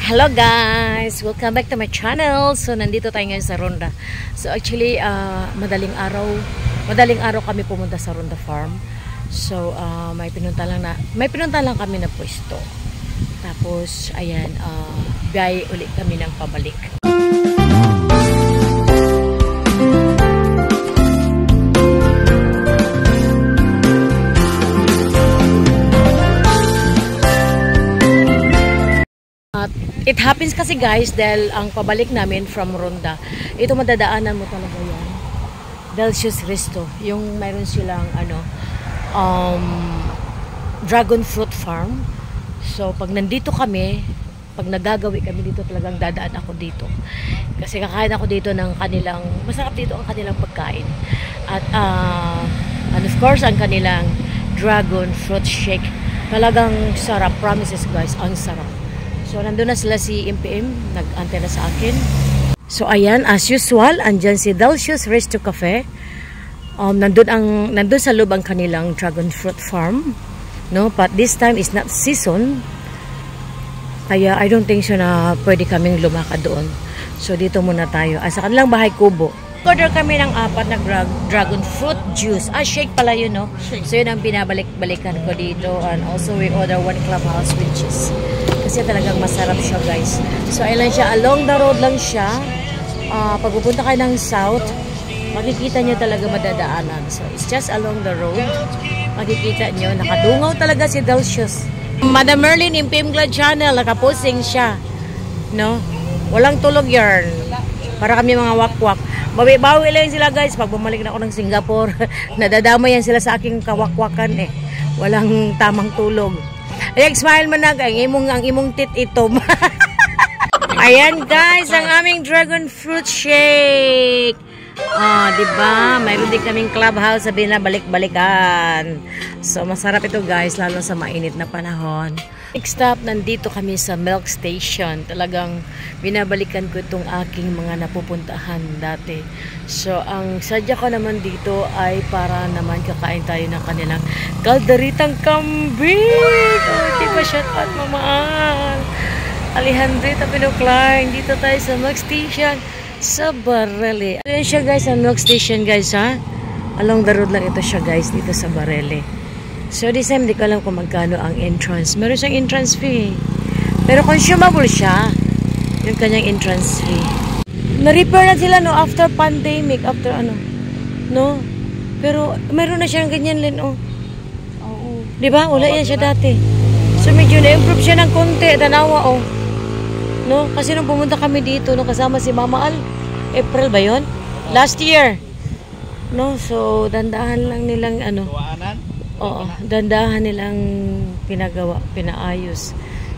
Hello guys! Welcome back to my channel. So nandito tayo ngayon sa Ronda. So actually madaling araw kami pumunta sa Ronda Farm. So may pinunta lang kami na pwesto. Tapos ayan, biyahe ulit kami ng pabalik. It happens kasi guys dahil ang pabalik namin from Ronda, ito madadaanan mo talaga yan. Delicious Resto, yung mayroon silang dragon fruit farm. So pag nandito kami, pag nagagawi kami dito, talagang dadaan ako dito. Kasi kakain ako dito ng kanilang, masarap dito ang kanilang pagkain. At and of course ang kanilang dragon fruit shake. Talagang sarap, promises guys, ang sarap. So, nandun na sila si MPM, nag-antay na sa akin. So, ayan, as usual, andyan si Delicious Resto Cafe. Nandun sa loob ang kanilang dragon fruit farm. No? But this time is not season. Kaya, I don't think so na pwede kaming lumakad doon. So, dito muna tayo. Sa kanilang bahay kubo. Order kami ng 4 na dragon fruit juice. Shake pala yun, no? Shake. So, yun ang binabalik-balikan ko dito. And also, we order 1 clubhouse with cheese. Kasi talagang masarap siya guys. So ayun lang siya, along the road lang siya. Pag pupunta kayo ng south, makikita nyo talaga madadaanan. So it's just along the road. Makikita nyo, nakadungaw talaga si Delicious. Madam Merlin, MPM Glad Channel, nakaposing siya. No? Walang tulog yarn. Para kami mga wakwak. Bawi-bawi lang sila guys. Pag bumalik na ako ng Singapore, nadadama yan sila sa aking kawakwakan eh. Walang tamang tulog. Ayan, smile man na, ang imong tit itom. Ayan guys, ang aming dragon fruit shake. Diba? Mayroon din kaming clubhouse, sabi na balik-balikan. So, masarap ito guys, lalo sa mainit na panahon. Next stop, nandito kami sa milk station. Talagang binabalikan ko itong aking mga napupuntahan dati. So, ang sadya ko naman dito ay para naman kakain tayo ng kanilang kalderitang kambing. Diba, shout out mamahal. Alejandrita Pinocline. Dito tayo sa milk station sa Barele. Ayan siya guys, ang milk station guys ha. Along the road lang ito siya guys, dito sa Barele. So this time, di ko alam kung magkano ang entrance. Meron siyang entrance fee. Pero consumable siya. Yung kanyang entrance fee. Na-repair na sila no, after pandemic, after ano. No? Pero meron na siyang ganyan din oh. Oo. Diba? Wala yan siya dati. So medyo na-improve siya ng konti. Tanawa oh. No? Kasi nung pumunta kami dito, no, kasama si Mama Al. April ba yun? Last year. No? So dandahan lang nilang ano. Oo, dandahan nilang pinaayos.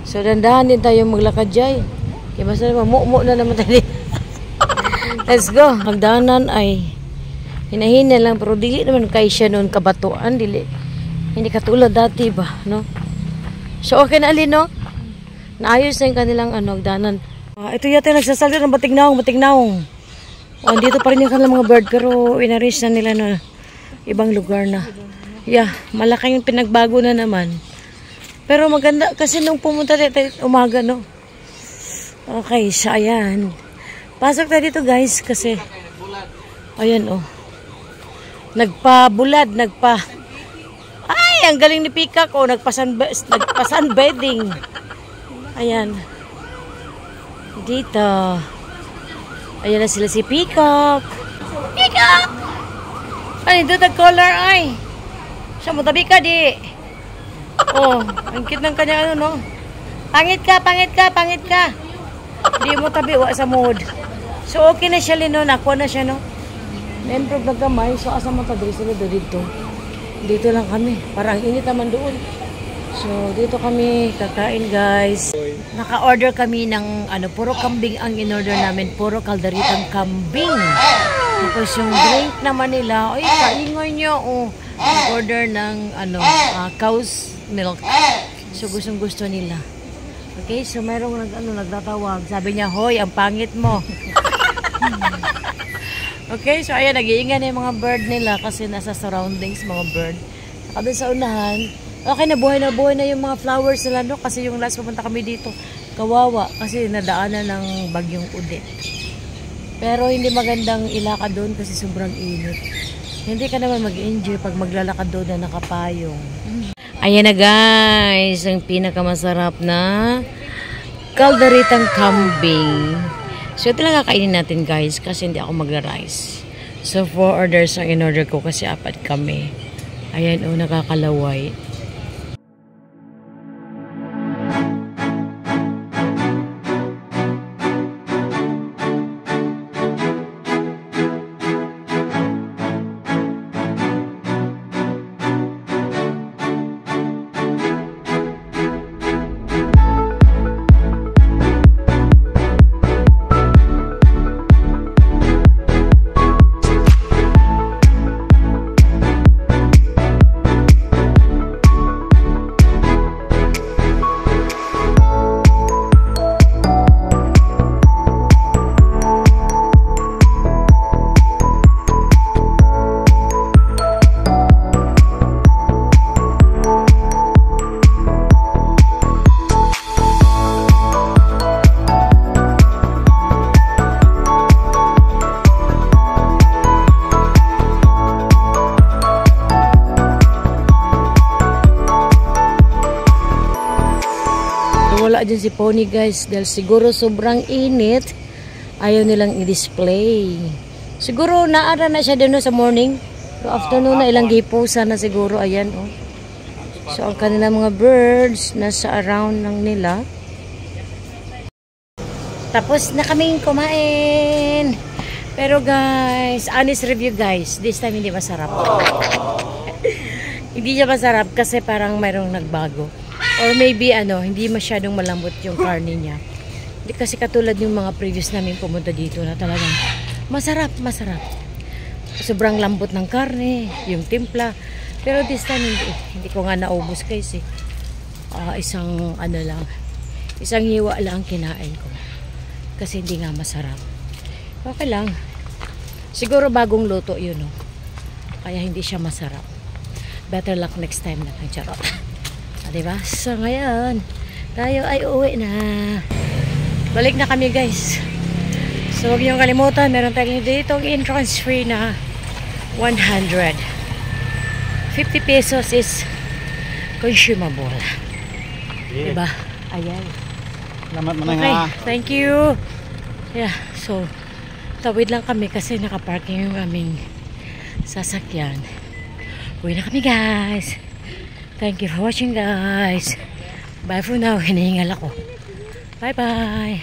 So, dandahan din tayo maglakad dyan. Kaya basta naman, mu'mu na naman tayo. Let's go. Magdahanan ay hinahina lang, pero dili naman kay siya noon kabatuan, dili. Hindi katulad dati ba, no? So, okay na alin, no? Naayos na yung kanilang dahanan. Ito yata nagsasalita ng batignaong. Dito pa rin yung kanilang mga bird, pero inarrange na nila no, ibang lugar na. Yeah, malaking pinagbago na naman. Pero maganda kasi nung pumunta tayo umaga, no? Okay, so ayan. Pasok tayo dito guys kasi ayan, oh. Ay, ang galing ni Peacock, oh. Nagpa-sunbathing. Ayan. Dito. Ayan na sila si Peacock. Peacock! Ano dito color ay? Siya mo tabi ka di. Oh, ang cute ng kanya no. Pangit ka. Di mo tabi wa sa mood. So okay na siya lino, nakuha na siya no. Na-improve na gamay, so asa mo tabi sila dito. Dito lang kami, parang init naman doon. So dito kami kakain guys. Naka-order kami ng puro kambing ang in-order namin, puro kalderitang kambing. Tapos yung drink naman nila, ay kaingoy nyo oh. Order ng cow's milk. So gustong-gusto nila. Okay, so mayroong nagtatawag. Sabi niya, "Hoy, ang pangit mo." Okay, so ayan, nag-iingan yung mga bird nila kasi nasa surroundings mga bird. Saka sa unahan, okay, nabuhay na yung mga flowers nila no kasi yung last pumunta kami dito, Kawawa kasi nadaanan ng bagyong Udit. Pero hindi magandang ilakad doon kasi sobrang init. Hindi ka naman mag-enjoy pag maglalakad doon na nakapayong. Ayan na guys, ang pinakamasarap na kalderitang kambing. So ito lang kakainin natin guys kasi hindi ako magra-rice. So 4 orders ang in-order ko kasi 4 kami. Ayan oh, nakakalaway. Wala dyan si Pony guys dahil siguro sobrang init, ayaw nilang i-display. Siguro naara na siya din sa morning, pero afternoon na ilang gipusa na siguro. Ayan oh. So ang kanilang mga birds nasa around lang nila. Tapos na kaming kumain. Pero guys, honest review guys, this time hindi masarap. Hindi siya masarap kasi parang mayroong nagbago. Or maybe hindi masyadong malambot yung karne niya. Hindi kasi katulad yung mga previous namin pumunta dito na talagang masarap. Sobrang lambot ng karne, yung timpla. Pero this time hindi ko nga naubos guys eh. Isang hiwa lang kinain ko. Kasi hindi nga masarap. Okay lang. Siguro bagong luto yun oh. Kaya hindi siya masarap. Better luck next time na lang, charot. Diba? So ngayon, tayo ay uwi na. Balik na kami guys. So huwag niyong kalimutan, meron tayong dito entrance fee na 100. 50 pesos is consumable. Yeah. Diba? Ayan. Salamat mo na okay, thank you. Yeah, so tawid lang kami kasi nakaparking yung aming sasakyan. Uwi na kami guys. Thank you for watching guys. Bye for now. Hinihingal ako. Bye bye.